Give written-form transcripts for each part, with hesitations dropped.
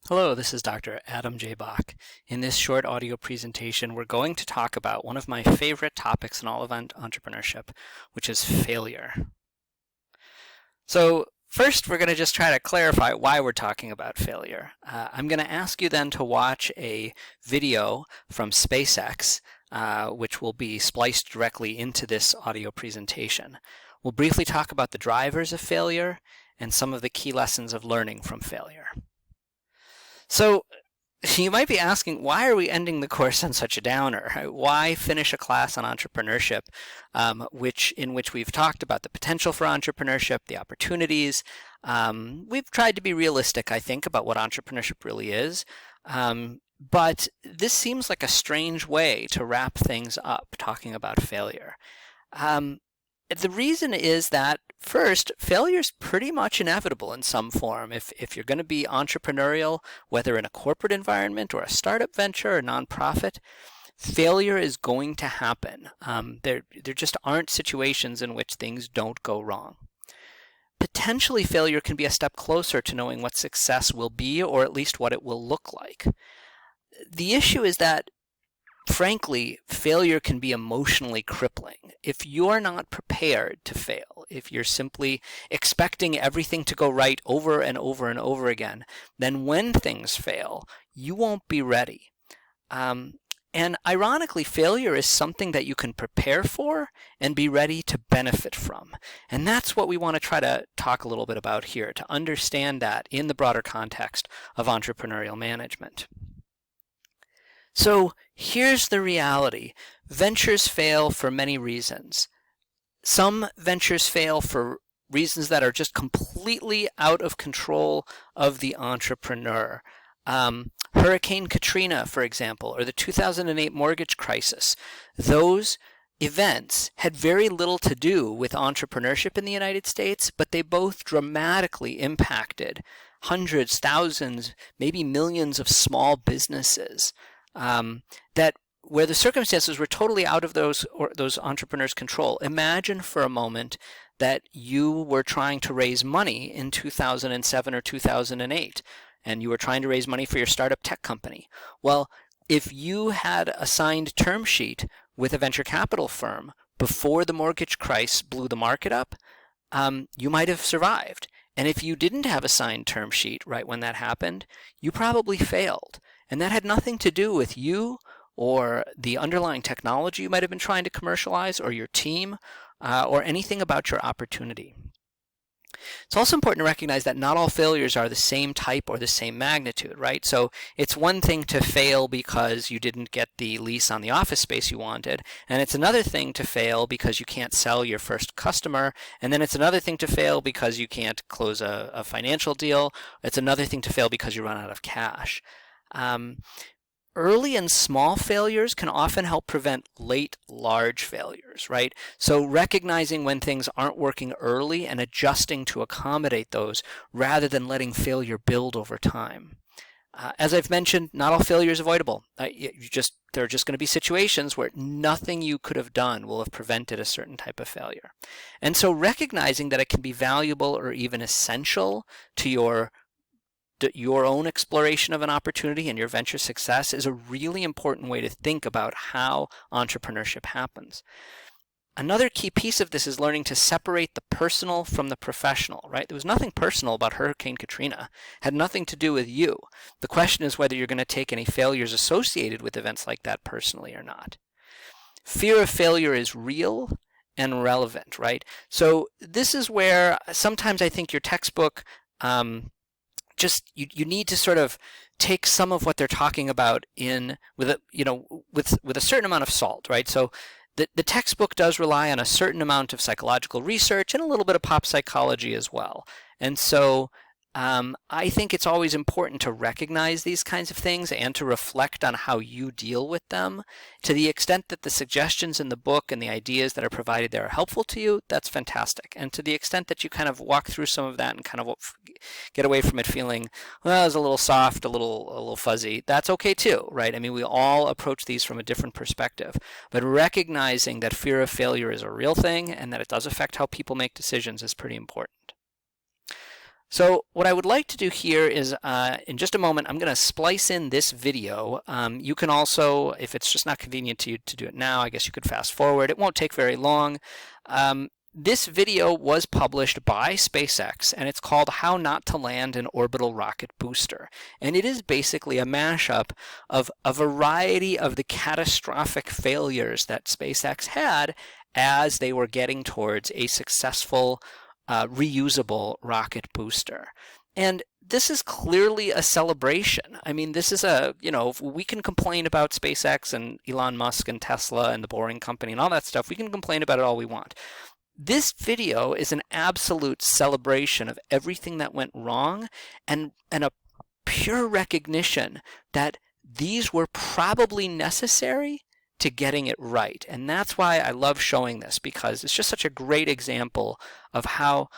Hello, this is Dr. Adam J. Bach. In this short audio presentation, we're going to talk about one of my favorite topics in all of entrepreneurship, which is failure. So first, we're going to just try to clarify why we're talking about failure. I'm going to ask you then to watch a video from SpaceX, which will be spliced directly into this audio presentation. We'll briefly talk about the drivers of failure and some of the key lessons of learning from failure. So you might be asking, why are we ending the course on such a downer? Why finish a class on entrepreneurship in which we've talked about the potential for entrepreneurship, the opportunities. We've tried to be realistic, I think, about what entrepreneurship really is. But this seems like a strange way to wrap things up, talking about failure. The reason is that, first, failure is pretty much inevitable in some form. If you're going to be entrepreneurial, whether in a corporate environment or a startup venture or nonprofit, failure is going to happen. There just aren't situations in which things don't go wrong. Potentially, failure can be a step closer to knowing what success will be, or at least what it will look like. The issue is that, frankly, failure can be emotionally crippling. If you're not prepared to fail, if you're simply expecting everything to go right over and over and over again, then when things fail, you won't be ready. And ironically, failure is something that you can prepare for and be ready to benefit from. And that's what we want to try to talk a little bit about here, to understand that in the broader context of entrepreneurial management. So here's the reality. Ventures fail for many reasons. Some ventures fail for reasons that are just completely out of control of the entrepreneur. Hurricane Katrina, for example, or the 2008 mortgage crisis. Those events had very little to do with entrepreneurship in the United States, but they both dramatically impacted hundreds, thousands, maybe millions of small businesses. Where the circumstances were totally out of those entrepreneurs' control. Imagine for a moment that you were trying to raise money in 2007 or 2008, and you were trying to raise money for your startup tech company. Well, if you had a signed term sheet with a venture capital firm before the mortgage crisis blew the market up, you might have survived. And if you didn't have a signed term sheet right when that happened, you probably failed. And that had nothing to do with you or the underlying technology you might have been trying to commercialize, or your team, or anything about your opportunity. It's also important to recognize that not all failures are the same type or the same magnitude, right? So it's one thing to fail because you didn't get the lease on the office space you wanted, and it's another thing to fail because you can't sell your first customer, and then it's another thing to fail because you can't close a financial deal. It's another thing to fail because you run out of cash. Early and small failures can often help prevent late, large failures, right? So recognizing when things aren't working early and adjusting to accommodate those rather than letting failure build over time. As I've mentioned, not all failure is avoidable. There are just going to be situations where nothing you could have done will have prevented a certain type of failure. And so recognizing that it can be valuable or even essential to your own exploration of an opportunity and your venture success is a really important way to think about how entrepreneurship happens. Another key piece of this is learning to separate the personal from the professional, right? There was nothing personal about Hurricane Katrina. It had nothing to do with you. The question is whether you're going to take any failures associated with events like that personally or not. Fear of failure is real and relevant, right? So this is where sometimes I think your textbook you need to sort of take some of what they're talking about with a certain amount of salt, right? So the textbook does rely on a certain amount of psychological research and a little bit of pop psychology as well. And so I think it's always important to recognize these kinds of things and to reflect on how you deal with them. To the extent that the suggestions in the book and the ideas that are provided there are helpful to you, that's fantastic. And to the extent that you kind of walk through some of that and kind of get away from it feeling, well, it's a little soft, a little fuzzy, that's okay too, right? I mean, we all approach these from a different perspective. But recognizing that fear of failure is a real thing and that it does affect how people make decisions is pretty important. So what I would like to do here is, in just a moment, I'm going to splice in this video. You can also, if it's just not convenient to you to do it now, I guess you could fast forward. It won't take very long. This video was published by SpaceX, and it's called How Not to Land an Orbital Rocket Booster. And it is basically a mashup of a variety of the catastrophic failures that SpaceX had as they were getting towards a successful reusable rocket booster. And this is clearly a celebration. I mean, this is we can complain about SpaceX and Elon Musk and Tesla and the Boring Company and all that stuff. We can complain about it all we want. This video is an absolute celebration of everything that went wrong and a pure recognition that these were probably necessary to getting it right. And that's why I love showing this, because it's just such a great example of how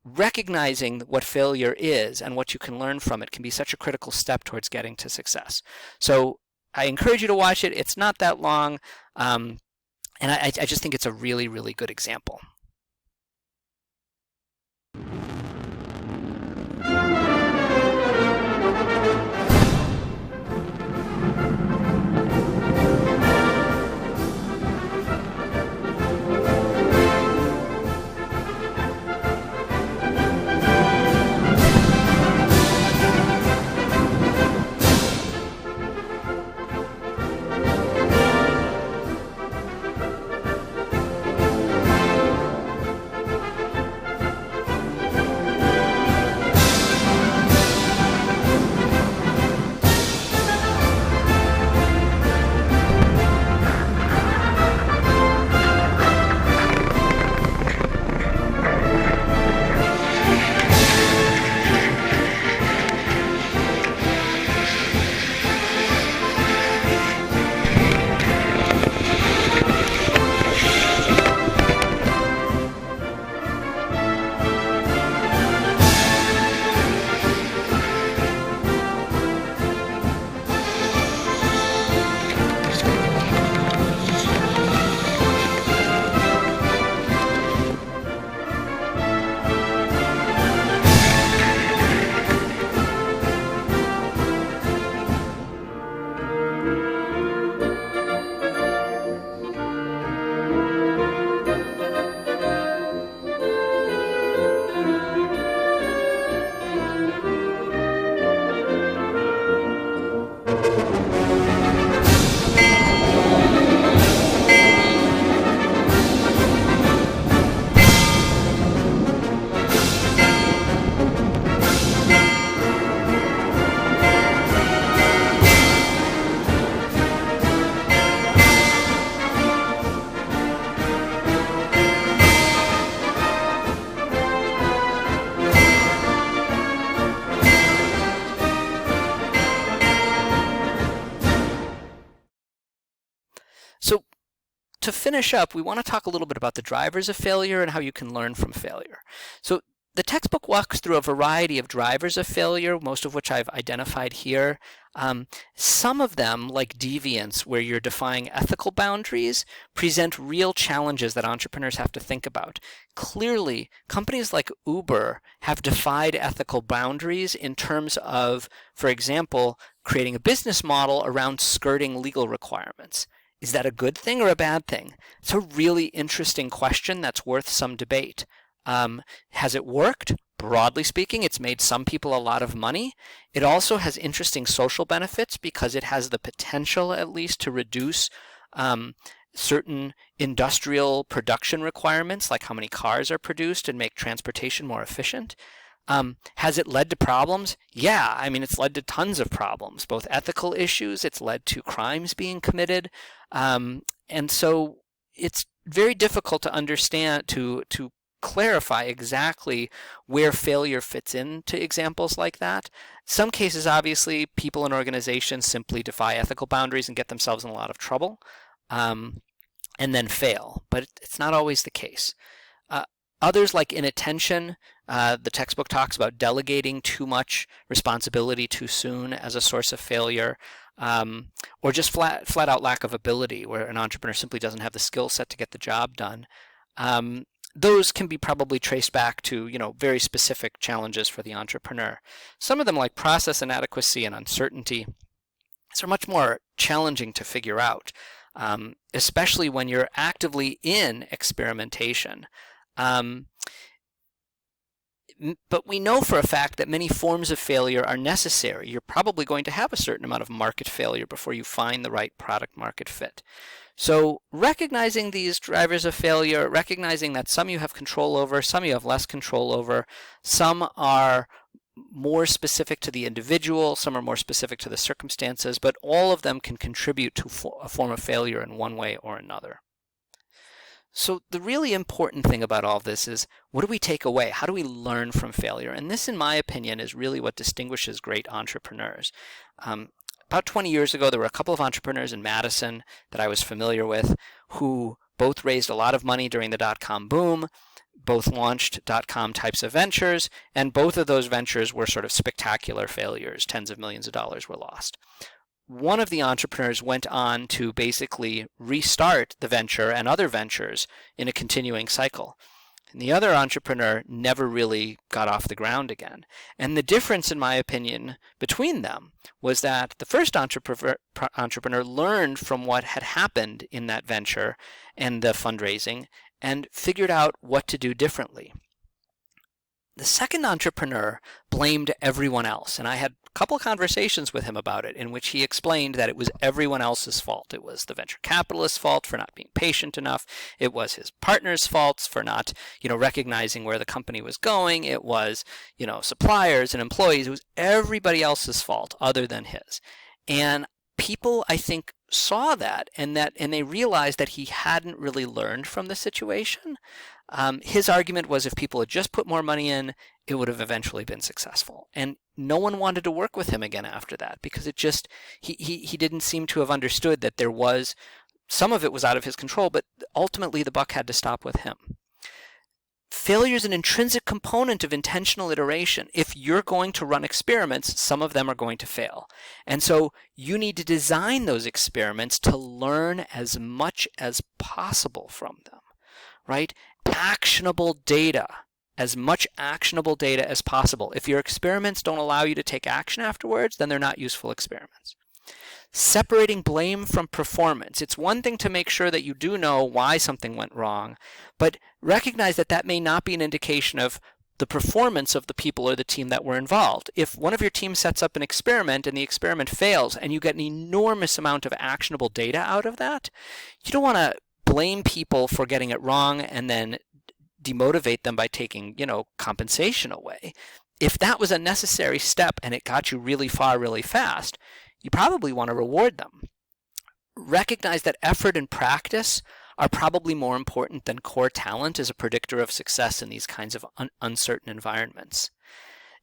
recognizing what failure is and what you can learn from it can be such a critical step towards getting to success. So I encourage you to watch it. It's not that long, and I just think it's a really, really good example. So to finish up, we want to talk a little bit about the drivers of failure and how you can learn from failure. So the textbook walks through a variety of drivers of failure, most of which I've identified here. Some of them, like deviance, where you're defying ethical boundaries, present real challenges that entrepreneurs have to think about. Clearly, companies like Uber have defied ethical boundaries in terms of, for example, creating a business model around skirting legal requirements. Is that a good thing or a bad thing? It's a really interesting question that's worth some debate. Has it worked? Broadly speaking, it's made some people a lot of money. It also has interesting social benefits because it has the potential, at least, to reduce certain industrial production requirements, like how many cars are produced, and make transportation more efficient. Has it led to problems? Yeah, I mean, it's led to tons of problems, both ethical issues, it's led to crimes being committed, and so it's very difficult to understand, to clarify exactly where failure fits into examples like that. Some cases, obviously, people and organizations simply defy ethical boundaries and get themselves in a lot of trouble, and then fail, but it's not always the case. Others, like inattention, the textbook talks about delegating too much responsibility too soon as a source of failure, or just flat out lack of ability, where an entrepreneur simply doesn't have the skill set to get the job done. those can be probably traced back to, very specific challenges for the entrepreneur. Some of them, like process inadequacy and uncertainty, are much more challenging to figure out, especially when you're actively in experimentation. But we know for a fact that many forms of failure are necessary. You're probably going to have a certain amount of market failure before you find the right product market fit. So recognizing these drivers of failure, recognizing that some you have control over, some you have less control over, some are more specific to the individual, some are more specific to the circumstances, but all of them can contribute to a form of failure in one way or another. So the really important thing about all of this is, what do we take away? How do we learn from failure? And this, in my opinion, is really what distinguishes great entrepreneurs. About 20 years ago, there were a couple of entrepreneurs in Madison that I was familiar with who both raised a lot of money during the dot-com boom, both launched dot-com types of ventures, and both of those ventures were sort of spectacular failures. Tens of millions of dollars were lost. One of the entrepreneurs went on to basically restart the venture and other ventures in a continuing cycle. And the other entrepreneur never really got off the ground again. And the difference, in my opinion, between them was that the first entrepreneur learned from what had happened in that venture and the fundraising and figured out what to do differently. The second entrepreneur blamed everyone else, and I had a couple conversations with him about it in which he explained that it was everyone else's fault. It was the venture capitalist's fault for not being patient enough. It was his partner's fault for not, recognizing where the company was going. It was, suppliers and employees. It was everybody else's fault other than his. And people, I think, saw that and they realized that he hadn't really learned from the situation. His argument was if people had just put more money in, it would have eventually been successful. And no one wanted to work with him again after that because he didn't seem to have understood that there was, some of it was out of his control, but ultimately the buck had to stop with him. Failure is an intrinsic component of intentional iteration. If you're going to run experiments, some of them are going to fail. And so you need to design those experiments to learn as much as possible from them, right? Actionable data, as much actionable data as possible. If your experiments don't allow you to take action afterwards, then they're not useful experiments. Separating blame from performance. It's one thing to make sure that you do know why something went wrong, but recognize that that may not be an indication of the performance of the people or the team that were involved. If one of your team sets up an experiment and the experiment fails and you get an enormous amount of actionable data out of that, you don't want to blame people for getting it wrong and then demotivate them by taking, compensation away. If that was a necessary step and it got you really far really fast, you probably want to reward them. Recognize that effort and practice are probably more important than core talent as a predictor of success in these kinds of uncertain environments.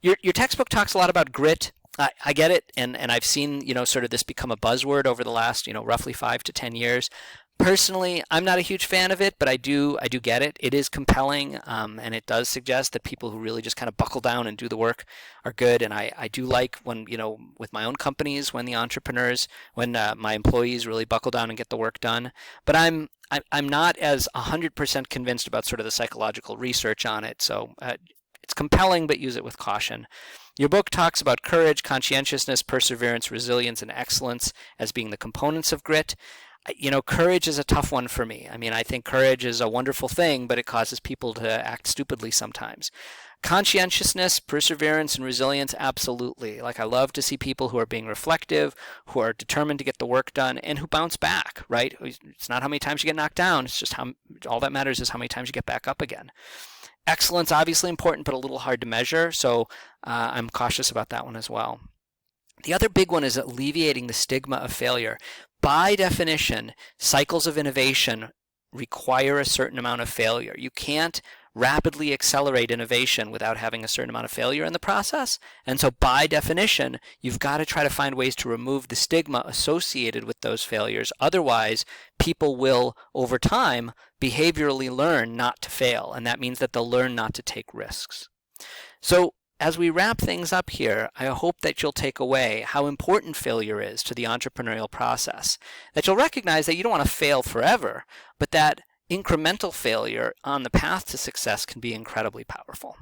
Your textbook talks a lot about grit. I get it, and I've seen, sort of this become a buzzword over the last, roughly 5 to 10 years. Personally, I'm not a huge fan of it, but I do get it. It is compelling, and it does suggest that people who really just kind of buckle down and do the work are good. And I do like when, with my own companies, when the entrepreneurs, when my employees really buckle down and get the work done. But I'm not as 100% convinced about sort of the psychological research on it. So it's compelling, but use it with caution. Your book talks about courage, conscientiousness, perseverance, resilience, and excellence as being the components of grit. Courage is a tough one for me. I mean, I think courage is a wonderful thing, but it causes people to act stupidly sometimes. Conscientiousness, perseverance, and resilience, absolutely. Like, I love to see people who are being reflective, who are determined to get the work done, and who bounce back, right? It's not how many times you get knocked down. It's just all that matters is how many times you get back up again. Excellence, obviously important, but a little hard to measure, so I'm cautious about that one as well. The other big one is alleviating the stigma of failure. By definition, cycles of innovation require a certain amount of failure. You can't rapidly accelerate innovation without having a certain amount of failure in the process. And so by definition, you've got to try to find ways to remove the stigma associated with those failures. Otherwise, people will, over time, behaviorally learn not to fail. And that means that they'll learn not to take risks. So as we wrap things up here, I hope that you'll take away how important failure is to the entrepreneurial process. That you'll recognize that you don't want to fail forever, but that incremental failure on the path to success can be incredibly powerful.